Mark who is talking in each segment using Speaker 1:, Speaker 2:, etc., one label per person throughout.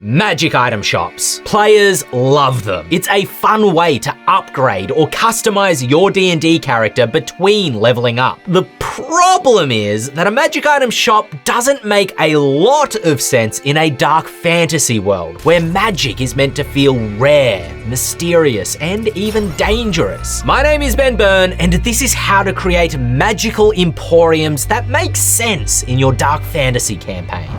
Speaker 1: Magic item shops. Players love them. It's a fun way to upgrade or customize your D&D character between leveling up. The problem is that a magic item shop doesn't make a lot of sense in a dark fantasy world where magic is meant to feel rare, mysterious, and even dangerous. My name is Ben Byrne, and this is how to create magical emporiums that make sense in your dark fantasy campaign.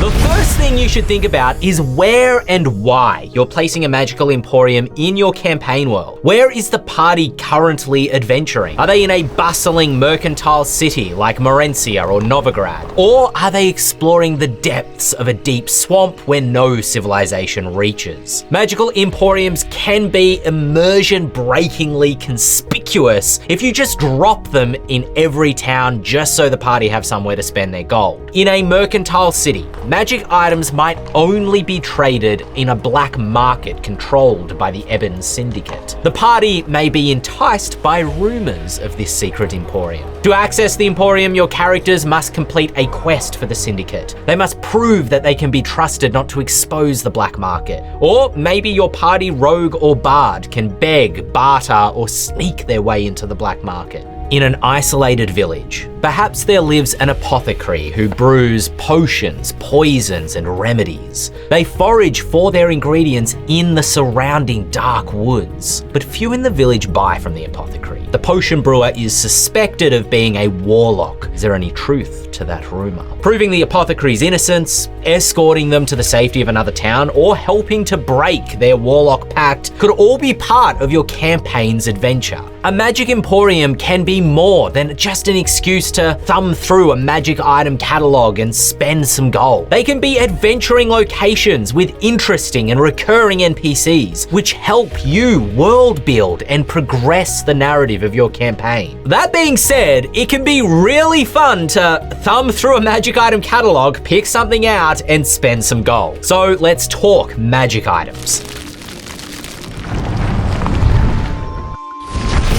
Speaker 1: The first thing you should think about is where and why you're placing a magical emporium in your campaign world. Where is the party currently adventuring? Are they in a bustling mercantile city like Morencia or Novigrad? Or are they exploring the depths of a deep swamp where no civilization reaches? Magical emporiums can be immersion-breakingly conspicuous if you just drop them in every town just so the party have somewhere to spend their gold. In a mercantile city, magic items might only be traded in a black market controlled by the Ebon Syndicate. The party may be enticed by rumors of this secret emporium. To access the emporium, your characters must complete a quest for the Syndicate. They must prove that they can be trusted not to expose the black market. Or maybe your party rogue or bard can beg, barter, or sneak their way into the black market. In an isolated village, perhaps there lives an apothecary who brews potions, poisons, and remedies. They forage for their ingredients in the surrounding dark woods, but few in the village buy from the apothecary. The potion brewer is suspected of being a warlock. Is there any truth to that rumor? Proving the apothecary's innocence, escorting them to the safety of another town, or helping to break their warlock pact could all be part of your campaign's adventure. A magic emporium can be more than just an excuse to thumb through a magic item catalog and spend some gold. They can be adventuring locations with interesting and recurring NPCs, which help you world build and progress the narrative of your campaign. That being said, it can be really fun to thumb through a magic item catalog, pick something out, and spend some gold. So let's talk magic items.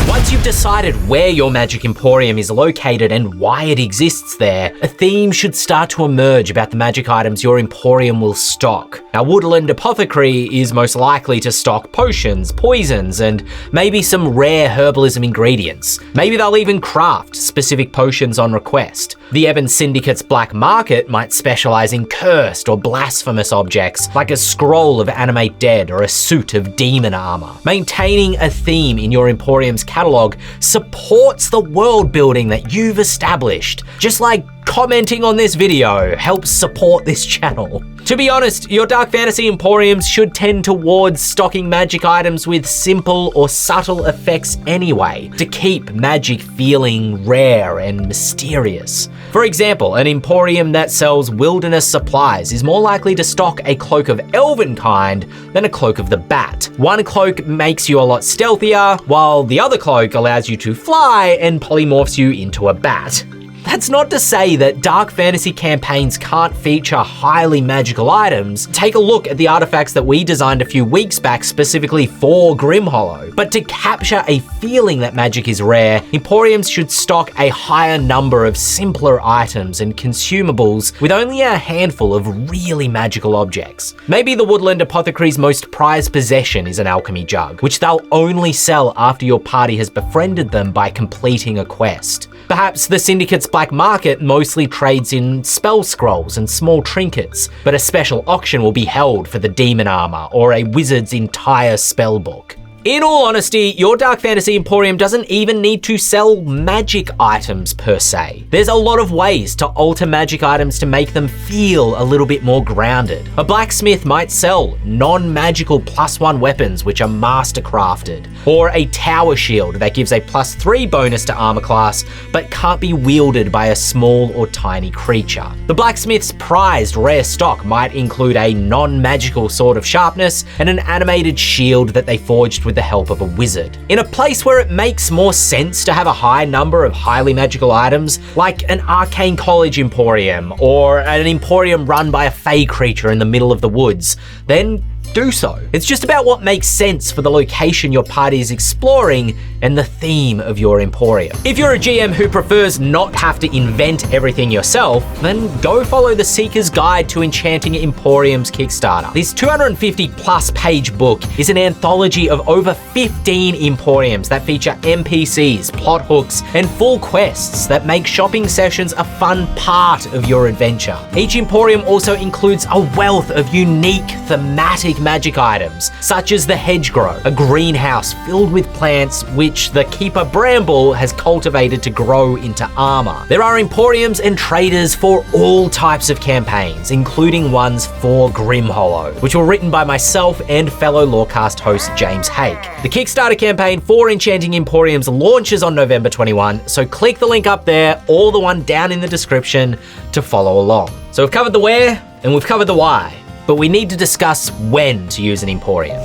Speaker 1: Once you've decided where your magic emporium is located and why it exists there, a theme should start to emerge about the magic items your emporium will stock. Now, Woodland Apothecary is most likely to stock potions, poisons, and maybe some rare herbalism ingredients. Maybe they'll even craft specific potions on request. The Ebon Syndicate's black market might specialize in cursed or blasphemous objects like a scroll of animate dead or a suit of demon armor. Maintaining a theme in your emporium's catalog supports the world building that you've established, just like commenting on this video helps support this channel. To be honest, your dark fantasy emporiums should tend towards stocking magic items with simple or subtle effects anyway, to keep magic feeling rare and mysterious. For example, an emporium that sells wilderness supplies is more likely to stock a cloak of elven kind than a cloak of the bat. One cloak makes you a lot stealthier, while the other cloak allows you to fly and polymorphs you into a bat. That's not to say that dark fantasy campaigns can't feature highly magical items. Take a look at the artifacts that we designed a few weeks back specifically for Grimhollow. But to capture a feeling that magic is rare, emporiums should stock a higher number of simpler items and consumables with only a handful of really magical objects. Maybe the Woodland Apothecary's most prized possession is an alchemy jug, which they'll only sell after your party has befriended them by completing a quest. Perhaps the Syndicate's black market mostly trades in spell scrolls and small trinkets, but a special auction will be held for the demon armor or a wizard's entire spell book. In all honesty, your dark fantasy emporium doesn't even need to sell magic items per se. There's a lot of ways to alter magic items to make them feel a little bit more grounded. A blacksmith might sell non-magical +1 weapons which are mastercrafted, or a tower shield that gives a +3 bonus to armor class but can't be wielded by a small or tiny creature. The blacksmith's prized rare stock might include a non-magical sword of sharpness and an animated shield that they forged with the help of a wizard. In a place where it makes more sense to have a high number of highly magical items, like an arcane college emporium or an emporium run by a fey creature in the middle of the woods, then do so. It's just about what makes sense for the location your party is exploring and the theme of your Emporium. If you're a GM who prefers not have to invent everything yourself, then go follow the Seeker's Guide to Enchanting Emporiums Kickstarter. This 250 plus page book is an anthology of over 15 Emporiums that feature NPCs, plot hooks, and full quests that make shopping sessions a fun part of your adventure. Each Emporium also includes a wealth of unique thematic magic items, such as the Hedgerow, a greenhouse filled with plants which the Keeper Bramble has cultivated to grow into armor. There are Emporiums and traders for all types of campaigns, including ones for Grimhollow, which were written by myself and fellow Lorecast host James Hake. The Kickstarter campaign for Enchanting Emporiums launches on November 21, so click the link up there or the one down in the description to follow along. So we've covered the where and we've covered the why, but we need to discuss when to use an Emporium.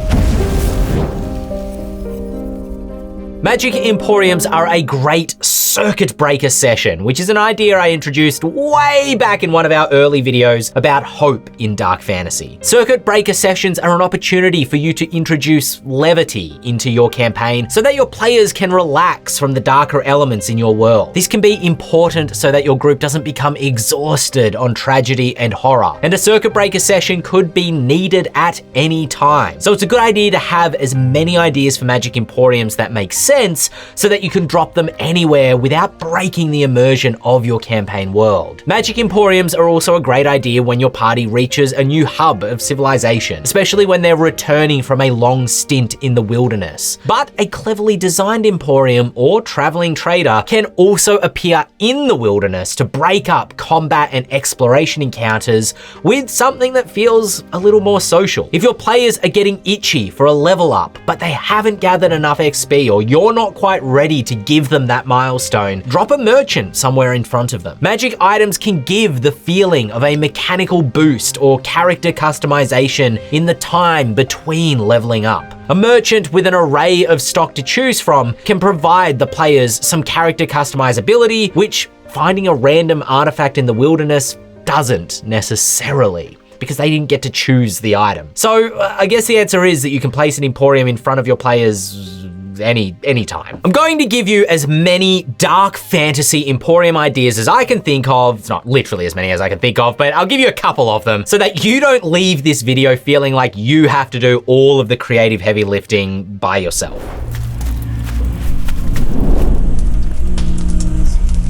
Speaker 1: Magic Emporiums are a great circuit breaker session, which is an idea I introduced way back in one of our early videos about hope in dark fantasy. Circuit breaker sessions are an opportunity for you to introduce levity into your campaign so that your players can relax from the darker elements in your world. This can be important so that your group doesn't become exhausted on tragedy and horror, and a circuit breaker session could be needed at any time. So it's a good idea to have as many ideas for Magic Emporiums that make sense so that you can drop them anywhere without breaking the immersion of your campaign world. Magic Emporiums are also a great idea when your party reaches a new hub of civilization, especially when they're returning from a long stint in the wilderness. But a cleverly designed Emporium or traveling trader can also appear in the wilderness to break up combat and exploration encounters with something that feels a little more social. If your players are getting itchy for a level up, but they haven't gathered enough XP, or you're not quite ready to give them that milestone, drop a merchant somewhere in front of them. Magic items can give the feeling of a mechanical boost or character customization in the time between leveling up. A merchant with an array of stock to choose from can provide the players some character customizability, which finding a random artifact in the wilderness doesn't necessarily, because they didn't get to choose the item. So I guess the answer is that you can place an Emporium in front of your players anytime. I'm going to give you as many dark fantasy Emporium ideas as I can think of. It's not literally as many as I can think of, but I'll give you a couple of them so that you don't leave this video feeling like you have to do all of the creative heavy lifting by yourself.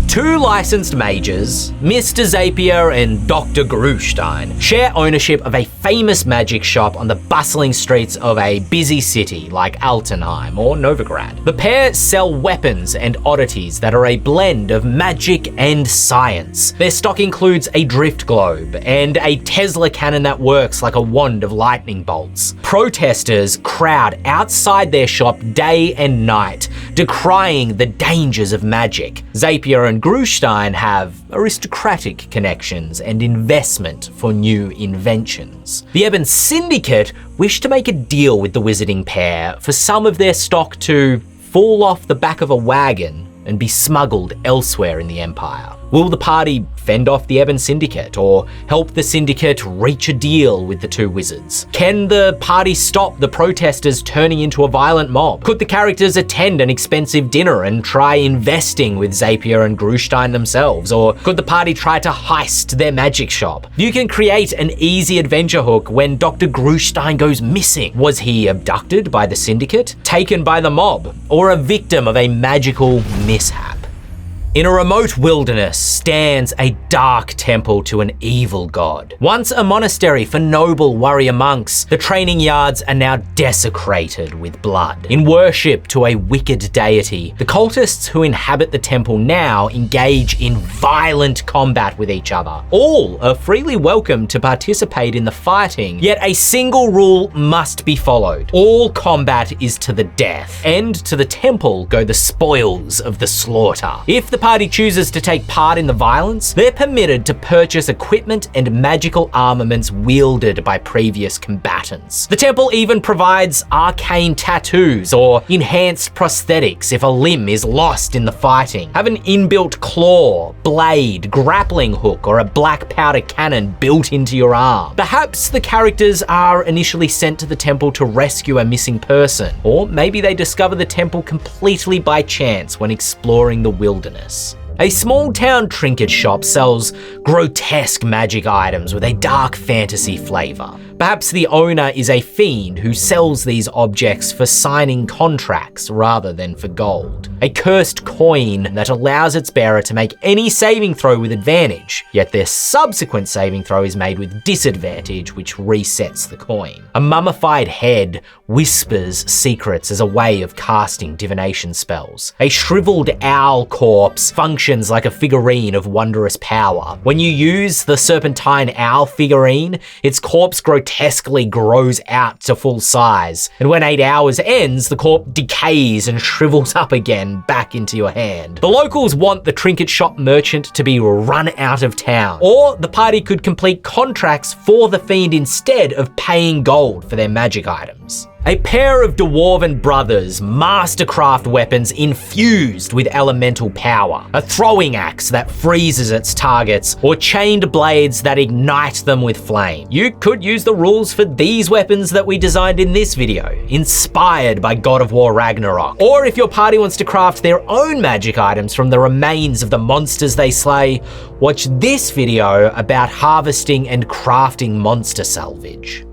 Speaker 1: Two licensed mages, Mr. Zapier and Dr. Grustein, share ownership of a famous magic shop on the bustling streets of a busy city like Altenheim or Novigrad. The pair sell weapons and oddities that are a blend of magic and science. Their stock includes a drift globe and a Tesla cannon that works like a wand of lightning bolts. Protesters crowd outside their shop day and night, decrying the dangers of magic. Zapier and Grustein have aristocratic connections and investment for new inventions. The Ebon Syndicate wish to make a deal with the wizarding pair for some of their stock to fall off the back of a wagon and be smuggled elsewhere in the Empire. Will the party fend off the Ebon Syndicate or help the Syndicate reach a deal with the two wizards? Can the party stop the protesters turning into a violent mob? Could the characters attend an expensive dinner and try investing with Zapier and Grustein themselves? Or could the party try to heist their magic shop? You can create an easy adventure hook when Dr. Grustein goes missing. Was he abducted by the Syndicate, taken by the mob, or a victim of a magical mishap? In a remote wilderness stands a dark temple to an evil god. Once a monastery for noble warrior monks, the training yards are now desecrated with blood. In worship to a wicked deity, the cultists who inhabit the temple now engage in violent combat with each other. All are freely welcome to participate in the fighting, yet a single rule must be followed. All combat is to the death, and to the temple go the spoils of the slaughter. If the party chooses to take part in the violence, they're permitted to purchase equipment and magical armaments wielded by previous combatants. The temple even provides arcane tattoos or enhanced prosthetics if a limb is lost in the fighting. Have an inbuilt claw, blade, grappling hook, or a black powder cannon built into your arm. Perhaps the characters are initially sent to the temple to rescue a missing person, or maybe they discover the temple completely by chance when exploring the wilderness. A small town trinket shop sells grotesque magic items with a dark fantasy flavor. Perhaps the owner is a fiend who sells these objects for signing contracts rather than for gold. A cursed coin that allows its bearer to make any saving throw with advantage, yet their subsequent saving throw is made with disadvantage, which resets the coin. A mummified head whispers secrets as a way of casting divination spells. A shriveled owl corpse functions like a figurine of wondrous power. When you use the serpentine owl figurine, its corpse grotesquely grows out to full size, and when 8 hours ends, the corpse decays and shrivels up again back into your hand. The locals want the trinket shop merchant to be run out of town, or the party could complete contracts for the fiend instead of paying gold for their magic items. A pair of dwarven brothers mastercraft weapons infused with elemental power, a throwing axe that freezes its targets, or chained blades that ignite them with flame. You could use the rules for these weapons that we designed in this video, inspired by God of War Ragnarok. Or if your party wants to craft their own magic items from the remains of the monsters they slay, watch this video about harvesting and crafting monster salvage.